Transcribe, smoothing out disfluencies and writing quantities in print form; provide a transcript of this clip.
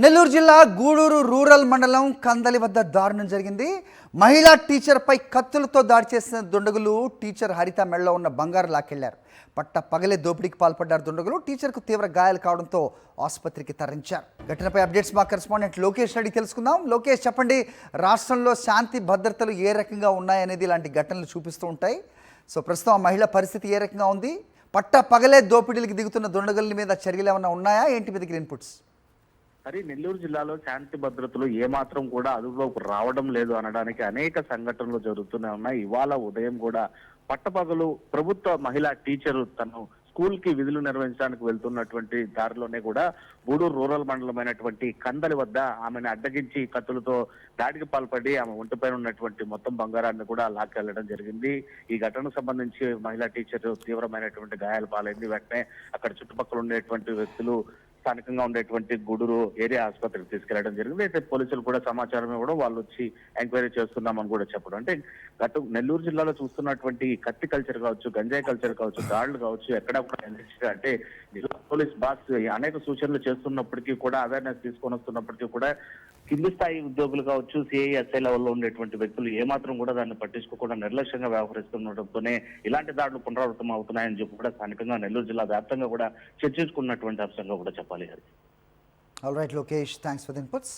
నెల్లూరు జిల్లా గూడూరు రూరల్ మండలం కందలి వద్ద దారుణం జరిగింది. మహిళా టీచర్పై కత్తులతో దాడి చేసిన దుండగులు టీచర్ హరిత మెడలో ఉన్న బంగారు లాక్కెళ్లారు. పట్ట పగలే దోపిడీకి పాల్పడ్డారు దుండగులు. టీచర్కు తీవ్ర గాయాలు కావడంతో ఆసుపత్రికి తరలించారు. ఘటనపై అప్డేట్స్ మా కరెస్పాండెంట్ లోకేష్ అడిగి తెలుసుకుందాం. లోకేష్, చెప్పండి, రాష్ట్రంలో శాంతి భద్రతలు ఏ రకంగా ఉన్నాయనేది ఇలాంటి ఘటనలు చూపిస్తూ ఉంటాయి. సో ప్రస్తుతం ఆ మహిళ పరిస్థితి ఏ రకంగా ఉంది? పట్ట పగలే దోపిడీలకు దిగుతున్న దుండగుల మీద చర్యలు ఏమైనా ఉన్నాయా? ఏంటి మీ దగ్గర ఇన్పుట్స్? మరి నెల్లూరు జిల్లాలో శాంతి భద్రతలు ఏమాత్రం కూడా అదుపులోకి రావడం లేదు అనడానికి అనేక సంఘటనలు జరుగుతూనే ఉన్నాయి. ఇవాళ ఉదయం కూడా పట్టపగలు ప్రభుత్వ మహిళా టీచరు తను స్కూల్ కి విధులు నిర్వహించడానికి వెళ్తున్నటువంటి దారిలోనే కూడా గూడూరు రూరల్ మండలమైనటువంటి కందలి వద్ద ఆమెను అడ్డగించి కత్తులతో దాడికి పాల్పడి ఆమె ఒంటిపైన ఉన్నటువంటి మొత్తం బంగారాన్ని కూడా లాక్కెళ్లడం జరిగింది. ఈ ఘటనకు సంబంధించి మహిళా టీచర్ తీవ్రమైనటువంటి గాయాల పాలైంది. వెంటనే అక్కడ చుట్టుపక్కల ఉండేటువంటి వ్యక్తులు స్థానికంగా ఉండేటువంటి గూడూరు ఏరియా ఆసుపత్రికి తీసుకెళ్లడం జరిగింది. అయితే పోలీసులు కూడా సమాచారం ఇవ్వడం, వాళ్ళు వచ్చి ఎంక్వైరీ చేస్తున్నామని కూడా చెప్పడం. అంటే గత నెల్లూరు జిల్లాలో చూస్తున్నటువంటి కత్తి కల్చర్ కావచ్చు, గంజాయి కల్చర్ కావచ్చు, దాడులు కావచ్చు, ఎక్కడ అంటే జిల్లా పోలీస్ బాస్ అనేక సూచనలు చేస్తున్నప్పటికీ కూడా, అవేర్నెస్ తీసుకొని వస్తున్నప్పటికీ కూడా కింది స్థాయి ఉద్యోగులు కావచ్చు, సిఐ ఎస్ఐ లెవెల్లో ఉండేటువంటి వ్యక్తులు ఏమాత్రం కూడా దాన్ని పట్టించుకోకుండా నిర్లక్ష్యంగా వ్యవహరిస్తుండటంతోనే ఇలాంటి దాడులు పునరావృతం అవుతున్నాయని చెప్పి కూడా స్థానికంగా నెల్లూరు జిల్లా వ్యాప్తంగా కూడా చర్చించుకున్నటువంటి అంశంగా కూడా చెప్పాలి. All right Lokesh, thanks for the inputs.